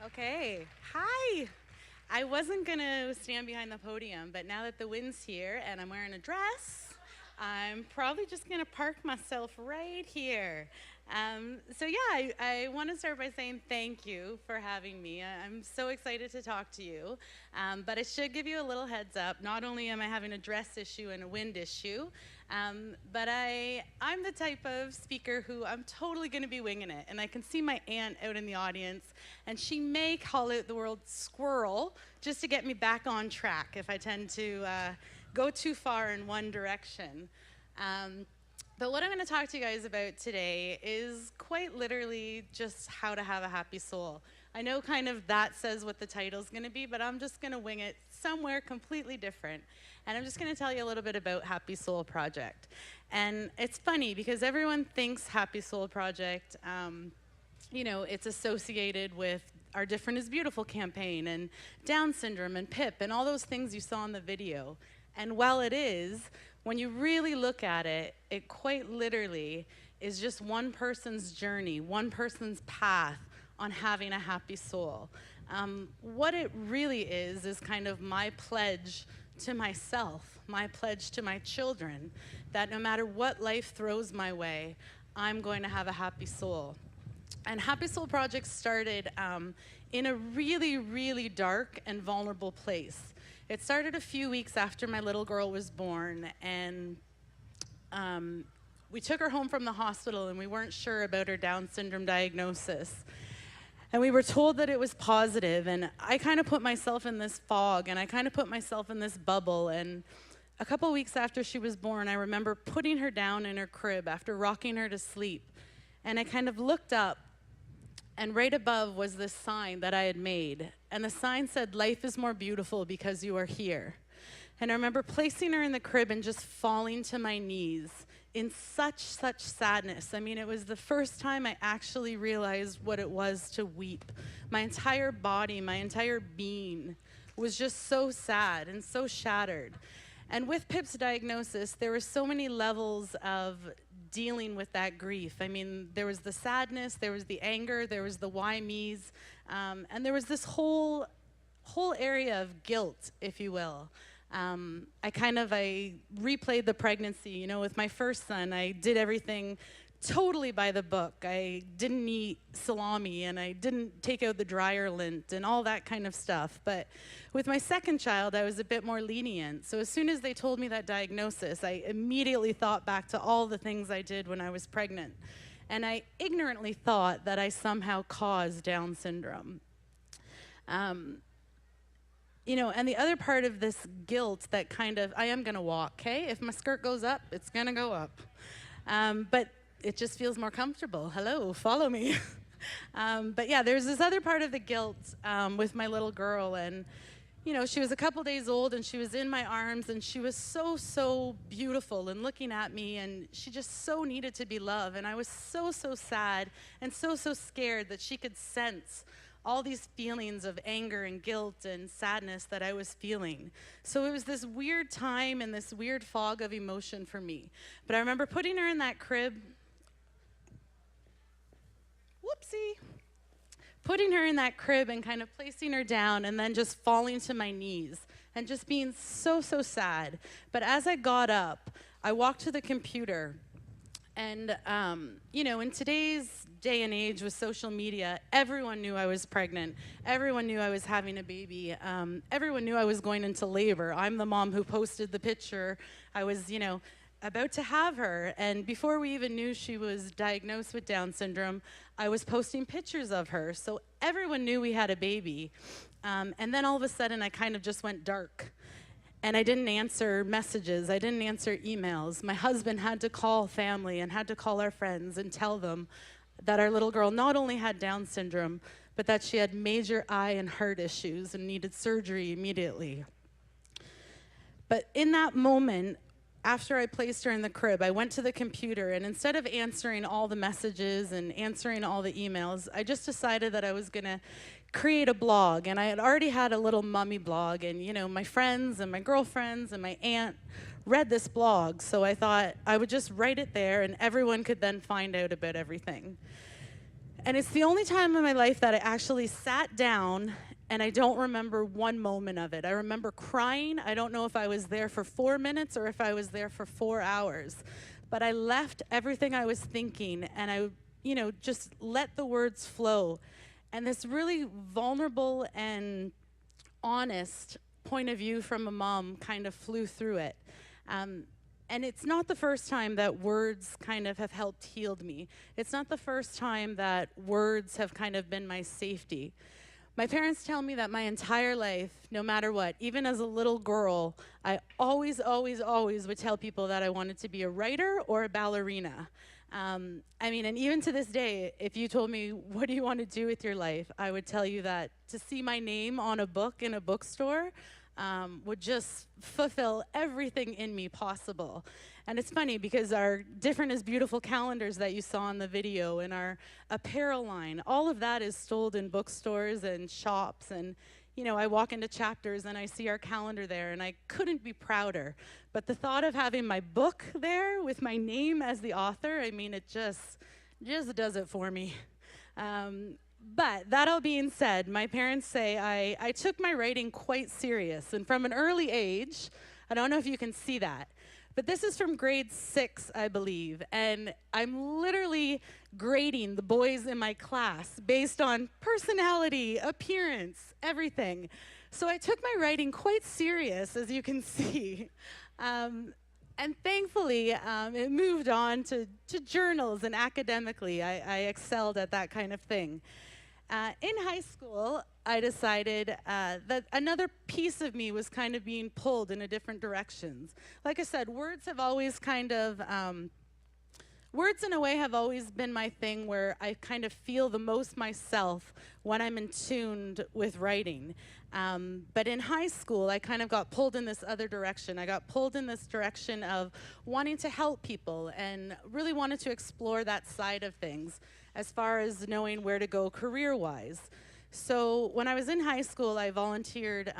Okay. Hi. I wasn't going to stand behind the podium, but now that the wind's here and I'm wearing a dress, I'm probably just going to park myself right here. I want to start by saying thank you for having me. I'm so excited to talk to you. But I should give you a little heads up. Not only am I having a dress issue and a wind issue, I'm the type of speaker who I'm totally going to be winging it. And I can see my aunt out in the audience, and she may call out the word squirrel just to get me back on track if I tend to go too far in one direction. But what I'm going to talk to you guys about today is quite literally just how to have a happy soul. I know kind of that says what the title's going to be, but I'm just going to wing it somewhere completely different. And I'm just going to tell you a little bit about Happy Soul Project. And it's funny because everyone thinks Happy Soul Project, it's associated with our Different is Beautiful campaign and Down syndrome and PIP and all those things you saw in the video. And while it is, when you really look at it, it quite literally is just one person's journey, one person's path on having a happy soul. What it really is kind of my pledge to myself, my pledge to my children, that no matter what life throws my way, I'm going to have a happy soul. And Happy Soul Project started in a really, really dark and vulnerable place. It started a few weeks after my little girl was born, and we took her home from the hospital, and we weren't sure about her Down syndrome diagnosis. And we were told that it was positive, and I kind of put myself in this fog, and I kind of put myself in this bubble, and a couple weeks after she was born, I remember putting her down in her crib after rocking her to sleep, and I kind of looked up, and right above was this sign that I had made. And the sign said, "Life is more beautiful because you are here." And I remember placing her in the crib and just falling to my knees in such sadness. I mean, it was the first time I actually realized what it was to weep. My entire body, my entire being was just so sad and so shattered. And with Pip's diagnosis, there were so many levels of dealing with that grief. I mean, there was the sadness, there was the anger, there was the why me's, and there was this whole area of guilt, if you will. I replayed the pregnancy, with my first son. I did everything totally by the book. I didn't eat salami, and I didn't take out the dryer lint and all that kind of stuff. But with my second child, I was a bit more lenient. So as soon as they told me that diagnosis, I immediately thought back to all the things I did when I was pregnant. And I ignorantly thought that I somehow caused Down syndrome. And the other part of this guilt that I am going to walk, okay? If my skirt goes up, it's going to go up. But it just feels more comfortable. Hello, follow me. There's this other part of the guilt with my little girl. And, she was a couple days old, and she was in my arms, and she was so beautiful and looking at me, and she just so needed to be loved. And I was so sad and so scared that she could sense all these feelings of anger and guilt and sadness that I was feeling. So it was this weird time and this weird fog of emotion for me. But I remember putting her in that crib, putting her in that crib and kind of placing her down and then just falling to my knees and just being so sad. But as I got up, I walked to the computer. And, in today's day and age with social media, everyone knew I was pregnant. Everyone knew I was having a baby. Everyone knew I was going into labor. I'm the mom who posted the picture. I was, about to have her. And before we even knew she was diagnosed with Down syndrome, I was posting pictures of her. So everyone knew we had a baby. And then all of a sudden, I kind of just went dark. And I didn't answer messages. I didn't answer emails. My husband had to call family and had to call our friends and tell them that our little girl not only had Down syndrome, but that she had major eye and heart issues and needed surgery immediately. But in that moment, after I placed her in the crib, I went to the computer, and instead of answering all the messages and answering all the emails, I just decided that I was going to create a blog. And I had already had a little mummy blog, and my friends and my girlfriends and my aunt read this blog, so I thought I would just write it there and everyone could then find out about everything. And it's the only time in my life that I actually sat down and I don't remember one moment of it. I remember crying. I don't know if I was there for 4 minutes or if I was there for 4 hours. But I left everything I was thinking and I, just let the words flow. And this really vulnerable and honest point of view from a mom kind of flew through it. And it's not the first time that words kind of have helped healed me. It's not the first time that words have kind of been my safety. My parents tell me that my entire life, no matter what, even as a little girl, I always, always, always would tell people that I wanted to be a writer or a ballerina. And even to this day, if you told me, what do you want to do with your life? I would tell you that to see my name on a book in a bookstore would just fulfill everything in me possible. And it's funny because our Different is Beautiful calendars that you saw in the video and our apparel line, all of that is sold in bookstores and shops. And, I walk into Chapters and I see our calendar there and I couldn't be prouder. But the thought of having my book there with my name as the author, it just does it for me. But that all being said, my parents say I took my writing quite serious. And from an early age, I don't know if you can see that, but this is from grade 6, I believe. And I'm literally grading the boys in my class based on personality, appearance, everything. So I took my writing quite serious, as you can see. And thankfully, it moved on to journals and academically. I excelled at that kind of thing. In high school, I decided that another piece of me was kind of being pulled in a different directions. Like I said, words have always words in a way have always been my thing where I kind of feel the most myself when I'm in tune with writing. But in high school, I kind of got pulled in this other direction. I got pulled in this direction of wanting to help people and really wanted to explore that side of things as far as knowing where to go career-wise. So when I was in high school, I volunteered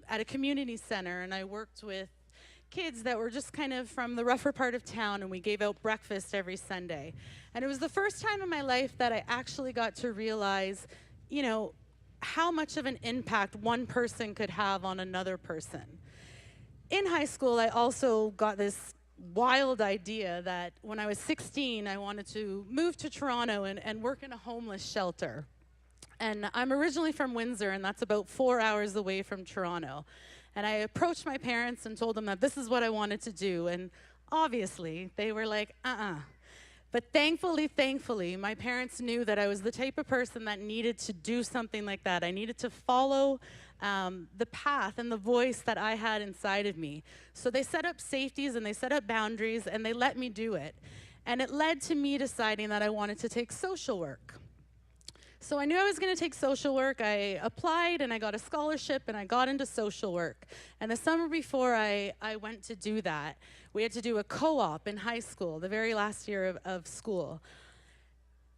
at a community center, and I worked with kids that were just kind of from the rougher part of town, and we gave out breakfast every Sunday. And it was the first time in my life that I actually got to realize, how much of an impact one person could have on another person. In high school, I also got this wild idea that when I was 16, I wanted to move to Toronto and work in a homeless shelter. And I'm originally from Windsor, and that's about 4 hours away from Toronto. And I approached my parents and told them that this is what I wanted to do. And obviously, they were like, But thankfully, my parents knew that I was the type of person that needed to do something like that. I needed to follow the path and the voice that I had inside of me. So they set up safeties and they set up boundaries and they let me do it. And it led to me deciding that I wanted to take social work. So I knew I was going to take social work. I applied and I got a scholarship and I got into social work. And the summer before I went to do that, we had to do a co-op in high school, the very last year of school.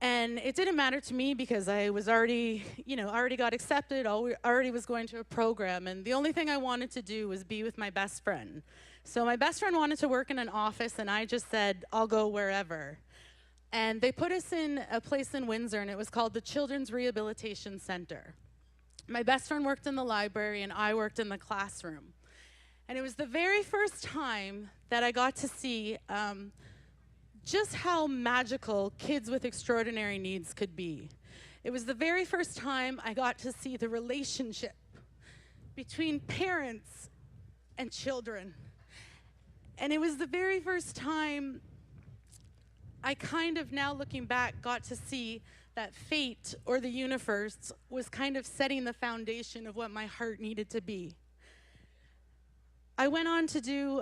And it didn't matter to me because I was already got accepted, already was going to a program, and the only thing I wanted to do was be with my best friend. So my best friend wanted to work in an office, and I just said, I'll go wherever. And they put us in a place in Windsor, and it was called the Children's Rehabilitation Center. My best friend worked in the library, and I worked in the classroom. And it was the very first time that I got to see just how magical kids with extraordinary needs could be. It was the very first time I got to see the relationship between parents and children. And it was the very first time I kind of, now looking back, got to see that fate or the universe was kind of setting the foundation of what my heart needed to be. I went on to do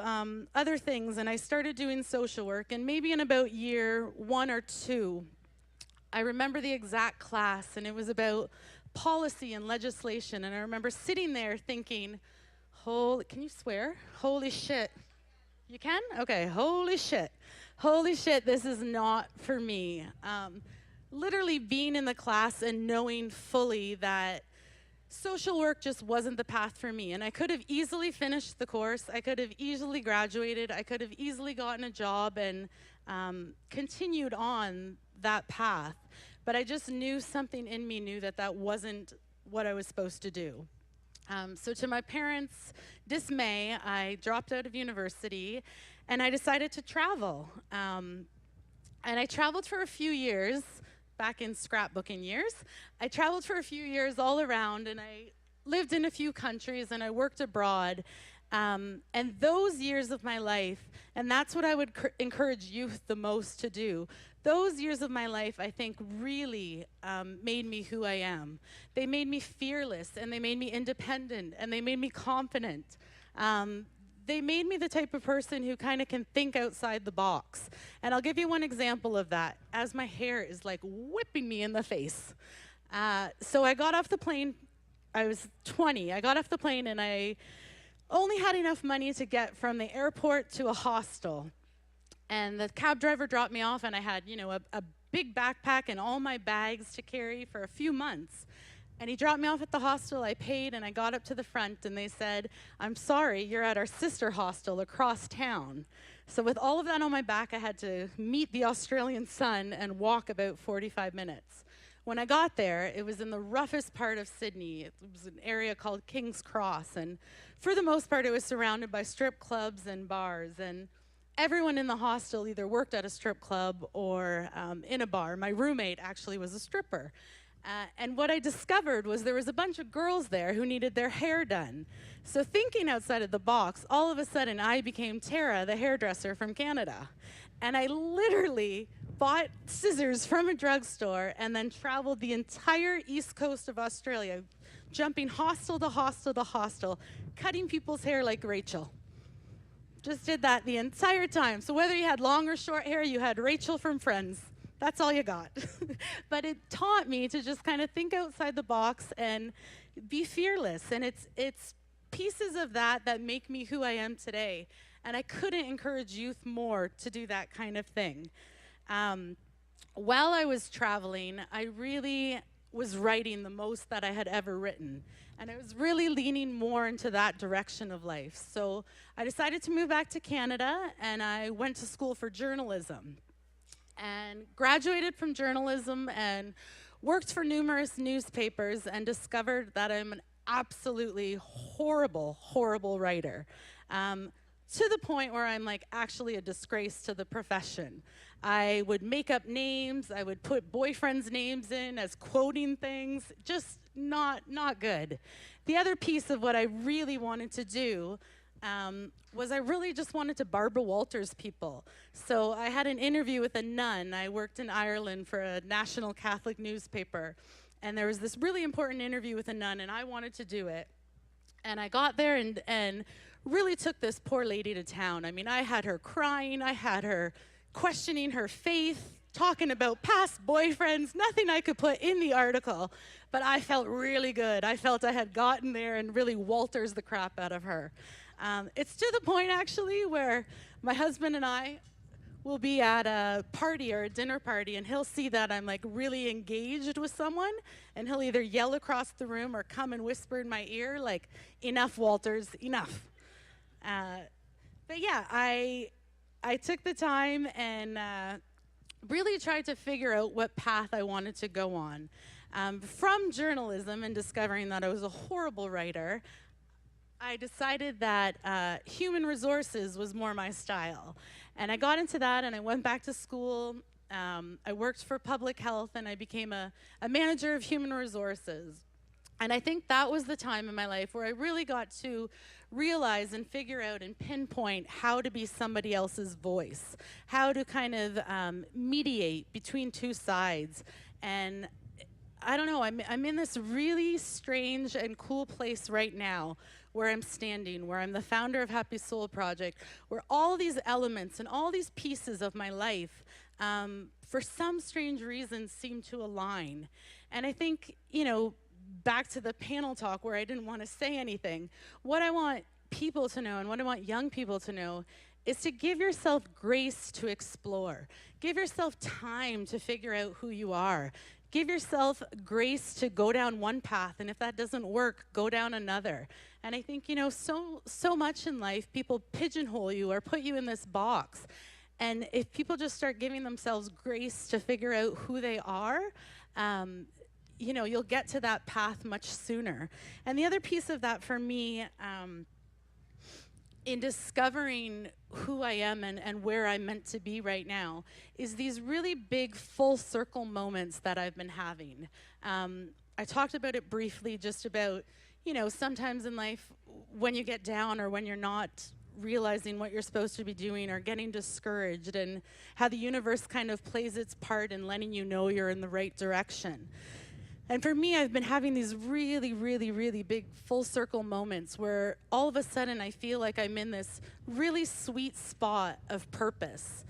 other things, and I started doing social work, and maybe in about year 1 or 2, I remember the exact class, and it was about policy and legislation, and I remember sitting there thinking, can you swear? Holy shit. You can? Okay, holy shit. Holy shit, this is not for me. Literally being in the class and knowing fully that social work just wasn't the path for me. And I could have easily finished the course. I could have easily graduated. I could have easily gotten a job and continued on that path. but I just knew something in me knew that that wasn't what I was supposed to do. So to my parents' dismay, I dropped out of university and I decided to travel. And I traveled for a few years, back in scrapbooking years. I traveled for a few years all around, and I lived in a few countries, and I worked abroad. And those years of my life, and that's what I would encourage youth the most to do, those years of my life, I think, really made me who I am. They made me fearless, and they made me independent, and they made me confident. They made me the type of person who kind of can think outside the box. And I'll give you one example of that, as my hair is like whipping me in the face. So I got off the plane, I was 20. I got off the plane and I only had enough money to get from the airport to a hostel. And the cab driver dropped me off, and I had, a big backpack and all my bags to carry for a few months. And he dropped me off at the hostel. I paid, and I got up to the front, and they said, "I'm sorry, you're at our sister hostel across town." So with all of that on my back, I had to meet the Australian sun and walk about 45 minutes. When I got there, it was in the roughest part of Sydney. It was an area called King's Cross, and for the most part, it was surrounded by strip clubs and bars, and everyone in the hostel either worked at a strip club or in a bar. My roommate actually was a stripper. And what I discovered was there was a bunch of girls there who needed their hair done. So thinking outside of the box, all of a sudden I became Tara, the hairdresser from Canada. And I literally bought scissors from a drugstore and then traveled the entire east coast of Australia, jumping hostel to hostel to hostel, cutting people's hair like Rachel. Just did that the entire time. So whether you had long or short hair, you had Rachel from Friends. That's all you got. But it taught me to just kind of think outside the box and be fearless. And it's pieces of that make me who I am today. And I couldn't encourage youth more to do that kind of thing. While I was traveling, I really was writing the most that I had ever written. And I was really leaning more into that direction of life. So I decided to move back to Canada, and I went to school for journalism. And graduated from journalism and worked for numerous newspapers and discovered that I'm an absolutely horrible, horrible writer. To the point where I'm like actually a disgrace to the profession. I would make up names, I would put boyfriends' names in as quoting things, just not good. The other piece of what I really wanted to do was I really just wanted to Barbara Walters people. So I had an interview with a nun. I worked in Ireland for a national Catholic newspaper, and there was this really important interview with a nun, and I wanted to do it. And I got there and really took this poor lady to town. I mean, I had her crying, I had her questioning her faith, talking about past boyfriends, nothing I could put in the article, but I felt really good. I felt I had gotten there and really Walters the crap out of her. It's to the point, actually, where my husband and I will be at a party or a dinner party, and he'll see that I'm like really engaged with someone, and he'll either yell across the room or come and whisper in my ear, like, "Enough, Walters, enough." But yeah, I took the time and really tried to figure out what path I wanted to go on. From journalism and discovering that I was a horrible writer, I decided that human resources was more my style. And I got into that, and I went back to school. I worked for public health, and I became a manager of human resources. And I think that was the time in my life where I really got to realize and figure out and pinpoint how to be somebody else's voice, how to kind of mediate between two sides. And I don't know, I'm in this really strange and cool place right now where I'm standing, where I'm the founder of Happy Soul Project, where all these elements and all these pieces of my life, for some strange reason, seem to align. And I think, back to the panel talk where I didn't want to say anything, what I want people to know and what I want young people to know is to give yourself grace to explore. Give yourself time to figure out who you are. Give yourself grace to go down one path, and if that doesn't work, go down another. And I think, so much in life, people pigeonhole you or put you in this box. And if people just start giving themselves grace to figure out who they are, you'll get to that path much sooner. And the other piece of that for me, in discovering who I am and where I'm meant to be right now, is these really big full circle moments that I've been having. I talked about it briefly, just about, sometimes in life when you get down or when you're not realizing what you're supposed to be doing or getting discouraged, and how the universe kind of plays its part in letting you know you're in the right direction. And for me, I've been having these really, really, really big full circle moments where all of a sudden I feel like I'm in this really sweet spot of purpose.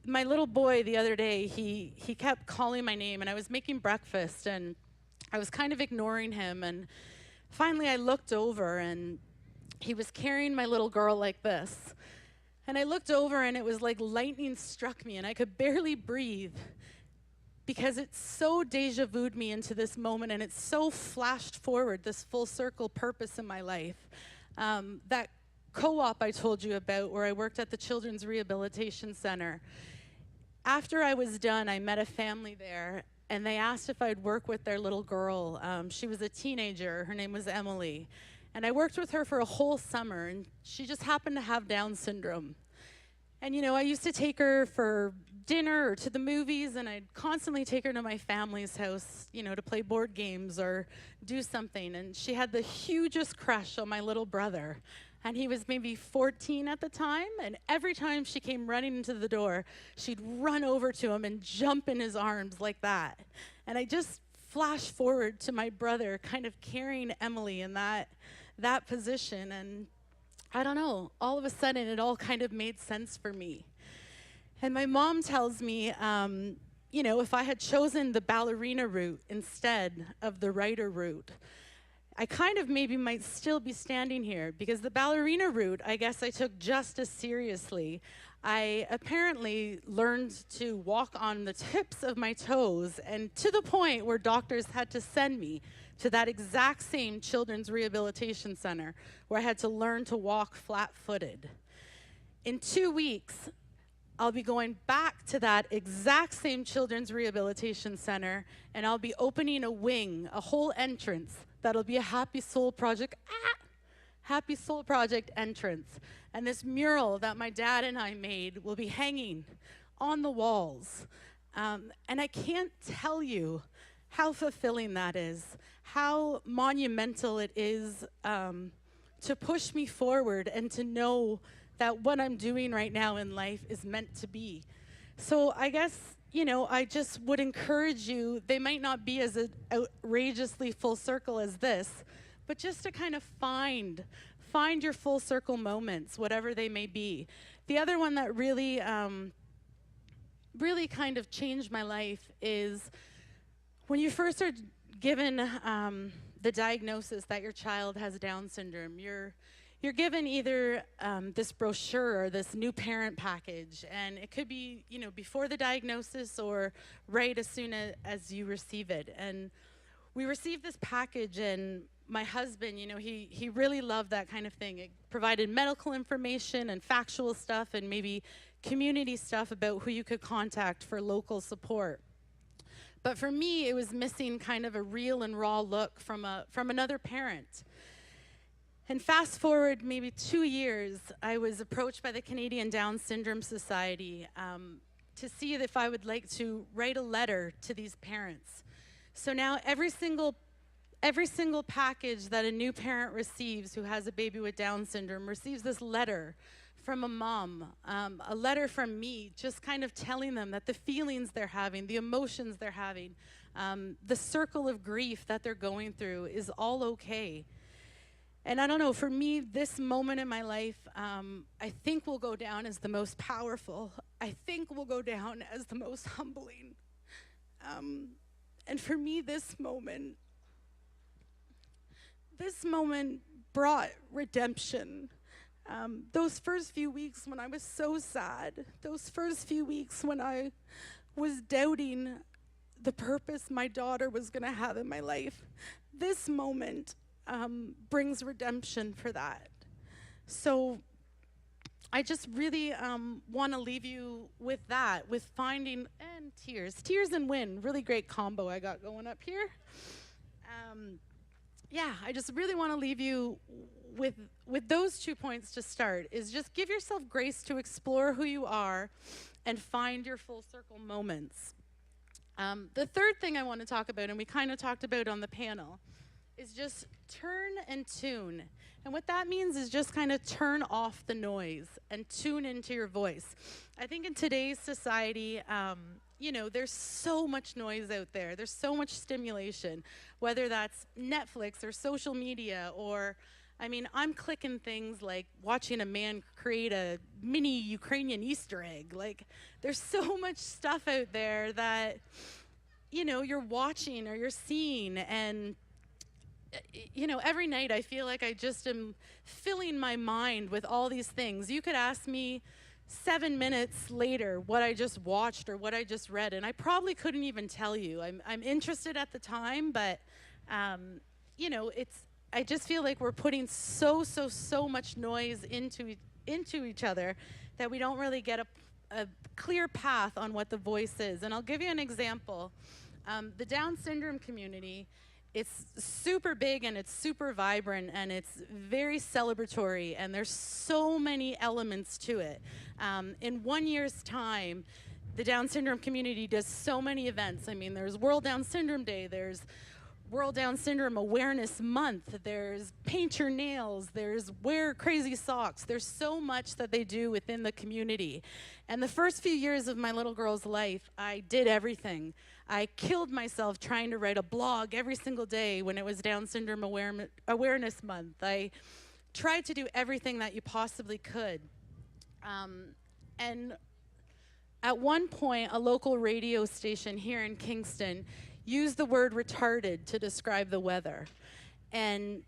My little boy the other day, he kept calling my name, and I was making breakfast and I was kind of ignoring him, and finally I looked over and he was carrying my little girl like this. And I looked over and it was like lightning struck me and I could barely breathe, because it so deja vu'd me into this moment, and it so flashed forward this full circle purpose in my life. That co-op I told you about, where I worked at the Children's Rehabilitation Center, after I was done, I met a family there, and they asked if I'd work with their little girl. She was a teenager. Her name was Emily. And I worked with her for a whole summer, and she just happened to have Down syndrome. And I used to take her for dinner or to the movies, and I'd constantly take her to my family's house, to play board games or do something. And she had the hugest crush on my little brother. And he was maybe 14 at the time, and every time she came running into the door, she'd run over to him and jump in his arms like that. And I just flashed forward to my brother kind of carrying Emily in that position, and I don't know, all of a sudden it all kind of made sense for me. And my mom tells me, if I had chosen the ballerina route instead of the writer route, I kind of maybe might still be standing here, because the ballerina route, I guess I took just as seriously. I apparently learned to walk on the tips of my toes, and to the point where doctors had to send me to that exact same children's rehabilitation center where I had to learn to walk flat-footed. In 2 weeks, I'll be going back to that exact same children's rehabilitation center, and I'll be opening a wing, a whole entrance, that'll be a Happy Soul Project, Happy Soul Project entrance. And this mural that my dad and I made will be hanging on the walls. And I can't tell you how fulfilling that is, how monumental it is to push me forward and to know that what I'm doing right now in life is meant to be. So I guess, I just would encourage you, they might not be as outrageously full circle as this, but just to kind of find your full circle moments, whatever they may be. The other one that really, really kind of changed my life is when you first are given the diagnosis that your child has Down syndrome, you're given either this brochure or this new parent package, and it could be, before the diagnosis or right as soon as you receive it. And we received this package, and my husband, he really loved that kind of thing. It provided medical information and factual stuff and maybe community stuff about who you could contact for local support. But for me, it was missing kind of a real and raw look from another parent. And fast forward maybe 2 years, I was approached by the Canadian Down Syndrome Society to see if I would like to write a letter to these parents. So now every single package that a new parent receives who has a baby with Down syndrome receives this letter from a mom, a letter from me, just kind of telling them that the feelings they're having, the emotions they're having, the circle of grief that they're going through is all okay. And I don't know, for me, this moment in my life, I think will go down as the most powerful. I think will go down as the most humbling. And for me, this moment brought redemption. Those first few weeks when I was so sad, those first few weeks when I was doubting the purpose my daughter was going to have in my life, this moment brings redemption for that. So I just really want to leave you with that, with finding, and tears. Tears and wind, really great combo I got going up here. Yeah, I just really want to leave you with those 2 points to start, is just give yourself grace to explore who you are and find your full circle moments. The third thing I want to talk about, and we kind of talked about on the panel, is just turn and tune. And what that means is just kind of turn off the noise and tune into your voice. I think in today's society, there's so much noise out there. There's so much stimulation, whether that's Netflix or social media, or, I'm clicking things like watching a man create a mini Ukrainian Easter egg. Like, there's so much stuff out there that, you're watching or you're seeing, and every night I feel like I just am filling my mind with all these things. You could ask me 7 minutes later what I just watched or what I just read, and I probably couldn't even tell you. I'm interested at the time, but I just feel like we're putting so much noise into each other that we don't really get a clear path on what the voice is. And I'll give you an example. The Down syndrome community, it's super big and it's super vibrant and it's very celebratory, and there's so many elements to it. In 1 year's time, the Down syndrome community does so many events. There's World Down Syndrome Day, there's World Down Syndrome Awareness Month, there's paint your nails, there's wear crazy socks. There's so much that they do within the community. And the first few years of my little girl's life, I did everything. I killed myself trying to write a blog every single day when it was Down Syndrome Awareness Month. I tried to do everything that you possibly could. And at one point, a local radio station here in Kingston used the word retarded to describe the weather. And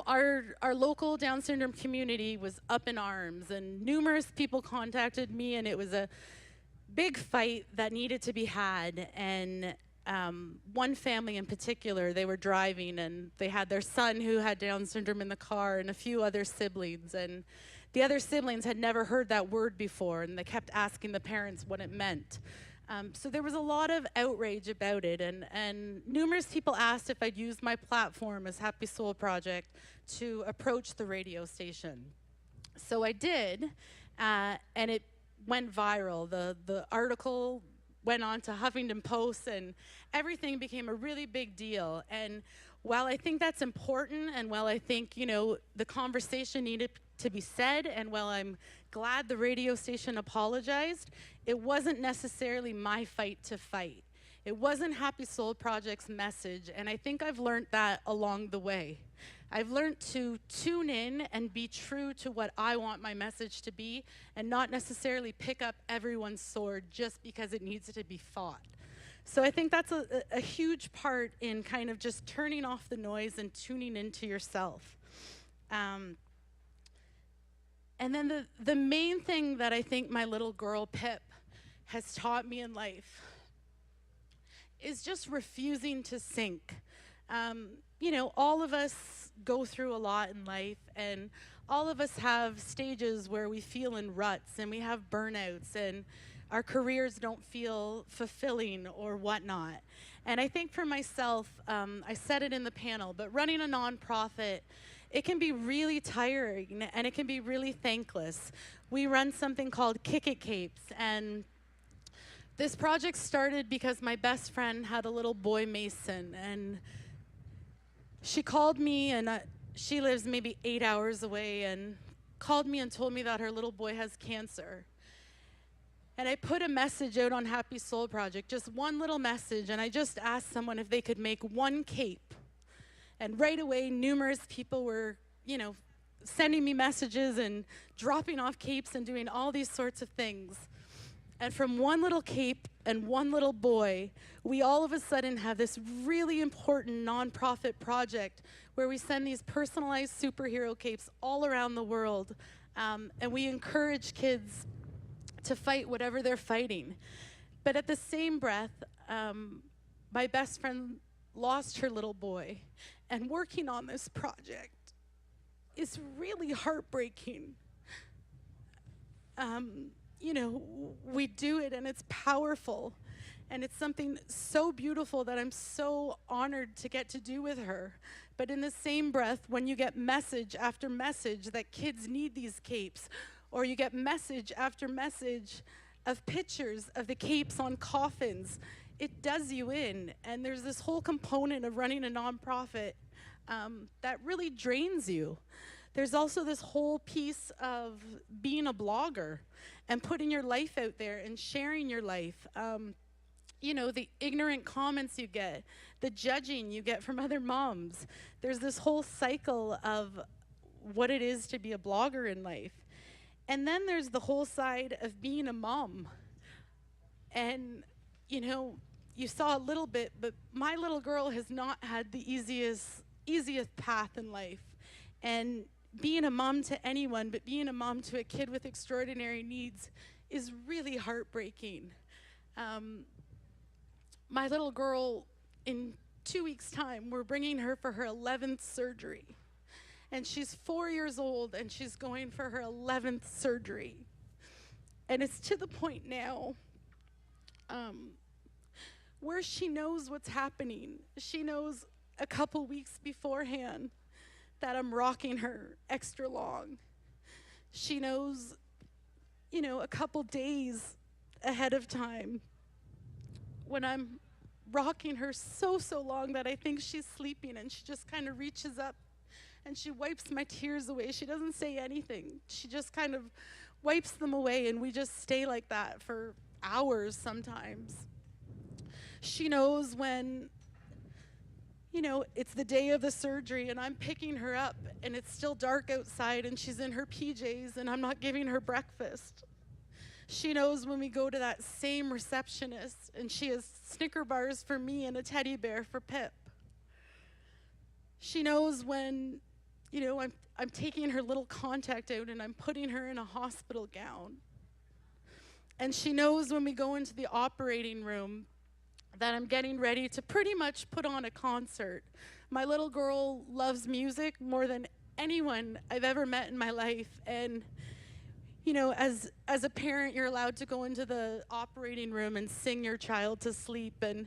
our local Down syndrome community was up in arms, and numerous people contacted me, and it was a big fight that needed to be had. And one family in particular, they were driving and they had their son who had Down syndrome in the car and a few other siblings, and the other siblings had never heard that word before, and they kept asking the parents what it meant. So there was a lot of outrage about it, and numerous people asked if I'd use my platform as Happy Soul Project to approach the radio station. So I did, and it went viral. The article went on to Huffington Post, and everything became a really big deal. And while I think that's important, and while I think, the conversation needed to be said, and while I'm glad the radio station apologized, it wasn't necessarily my fight to fight. It wasn't Happy Soul Project's message, and I think I've learned that along the way. I've learned to tune in and be true to what I want my message to be, and not necessarily pick up everyone's sword just because it needs to be fought. So I think that's a huge part in kind of just turning off the noise and tuning into yourself. And then the main thing that I think my little girl Pip has taught me in life is just refusing to sink. All of us go through a lot in life, and all of us have stages where we feel in ruts and we have burnouts and our careers don't feel fulfilling or whatnot. And I think for myself, I said it in the panel, but running a nonprofit, it can be really tiring and it can be really thankless. We run something called Kick It Capes, and this project started because my best friend had a little boy, Mason, and she called me, and she lives maybe 8 hours away, and called me and told me that her little boy has cancer. And I put a message out on Happy Soul Project, just one little message, and I just asked someone if they could make one cape. And right away, numerous people were, sending me messages and dropping off capes and doing all these sorts of things. And from one little cape and one little boy, we all of a sudden have this really important nonprofit project where we send these personalized superhero capes all around the world. And we encourage kids to fight whatever they're fighting. But at the same breath, my best friend lost her little boy. And working on this project is really heartbreaking. um, we do it and it's powerful. And it's something so beautiful that I'm so honored to get to do with her. But in the same breath, when you get message after message that kids need these capes, or you get message after message of pictures of the capes on coffins, it does you in. And there's this whole component of running a nonprofit that really drains you. There's also this whole piece of being a blogger and putting your life out there and sharing your life. The ignorant comments you get, the judging you get from other moms. There's this whole cycle of what it is to be a blogger in life. And then there's the whole side of being a mom. And, you saw a little bit, but my little girl has not had the easiest path in life. And being a mom to anyone, but being a mom to a kid with extraordinary needs is really heartbreaking. My little girl, in 2 weeks' time, we're bringing her for her 11th surgery. And she's 4 years old, and she's going for her 11th surgery. And it's to the point now where she knows what's happening. She knows a couple weeks beforehand that I'm rocking her extra long. She knows, a couple days ahead of time when I'm rocking her so long that I think she's sleeping, and she just kind of reaches up and she wipes my tears away. She doesn't say anything. She just kind of wipes them away, and we just stay like that for hours sometimes. She knows when, it's the day of the surgery and I'm picking her up and it's still dark outside and she's in her PJs and I'm not giving her breakfast. She knows when we go to that same receptionist and she has Snicker bars for me and a teddy bear for Pip. She knows when, I'm taking her little contact out and I'm putting her in a hospital gown. And she knows when we go into the operating room that I'm getting ready to pretty much put on a concert. My little girl loves music more than anyone I've ever met in my life. And, as a parent, you're allowed to go into the operating room and sing your child to sleep. And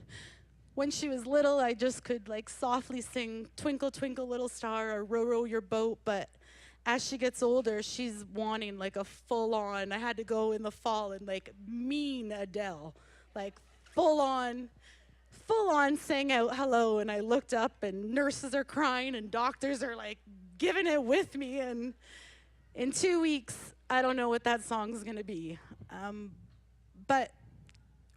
when she was little, I just could softly sing Twinkle, Twinkle, Little Star or Row, Row Your Boat. But as she gets older, she's wanting a full-on, I had to go in the fall and mean Adele, full on sang out hello, and I looked up and nurses are crying and doctors are giving it with me, and in 2 weeks I don't know what that song's gonna be. But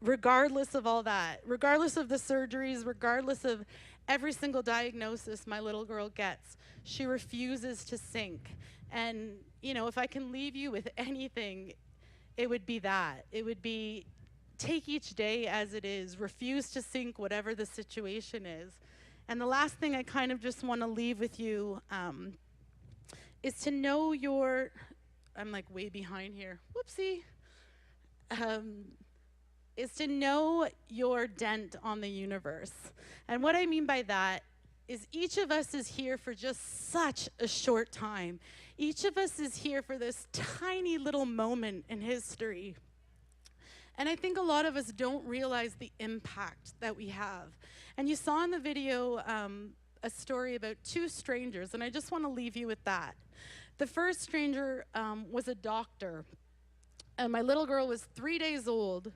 regardless of all that, regardless of the surgeries, regardless of every single diagnosis my little girl gets, she refuses to sink. And if I can leave you with anything, it would be that. It would be, take each day as it is. Refuse to sink whatever the situation is. And the last thing I kind of just want to leave with you is to know your, I'm way behind here, whoopsie, is to know your dent on the universe. And what I mean by that is each of us is here for just such a short time. Each of us is here for this tiny little moment in history. And I think a lot of us don't realize the impact that we have. And you saw in the video a story about two strangers, and I just want to leave you with that. The first stranger was a doctor, and my little girl was 3 days old,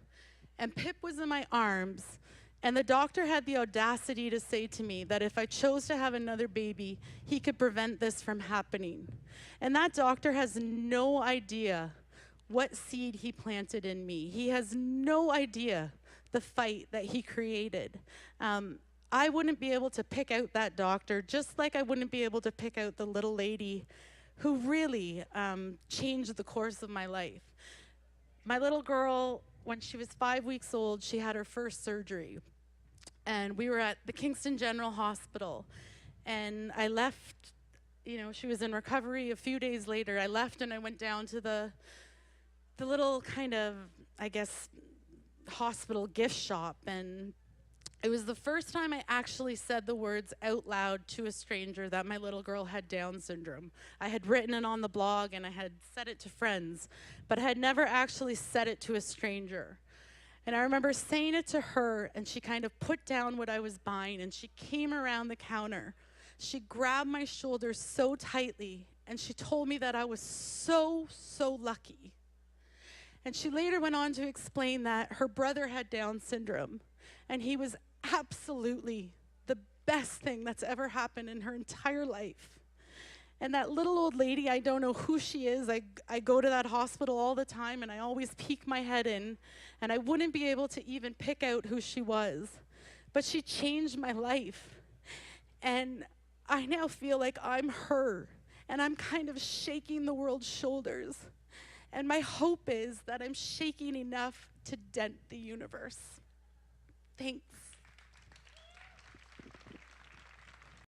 and Pip was in my arms, and the doctor had the audacity to say to me that if I chose to have another baby, he could prevent this from happening. And that doctor has no idea what seed he planted in me. He has no idea the fight that he created. I wouldn't be able to pick out that doctor, just like I wouldn't be able to pick out the little lady who really changed the course of my life. My little girl, when she was 5 weeks old, she had her first surgery. And we were at the Kingston General Hospital. And I left, she was in recovery. A few days later, I left and I went down to the little kind of, I guess, hospital gift shop, and It was the first time I actually said the words out loud to a stranger that my little girl had Down syndrome. I had written it on the blog and I had said it to friends, but I had never actually said it to a stranger. And I remember saying it to her, and she kind of put down what I was buying, and she came around the counter. She grabbed my shoulders so tightly, and she told me that I was so, so lucky. And she later went on to explain that her brother had Down syndrome, and he was absolutely the best thing that's ever happened in her entire life. And that little old lady, I don't know who she is. I go to that hospital all the time, and I always peek my head in, and I wouldn't be able to even pick out who she was. But she changed my life. And I now feel like I'm her, and I'm kind of shaking the world's shoulders. And my hope is that I'm shaking enough to dent the universe. Thanks.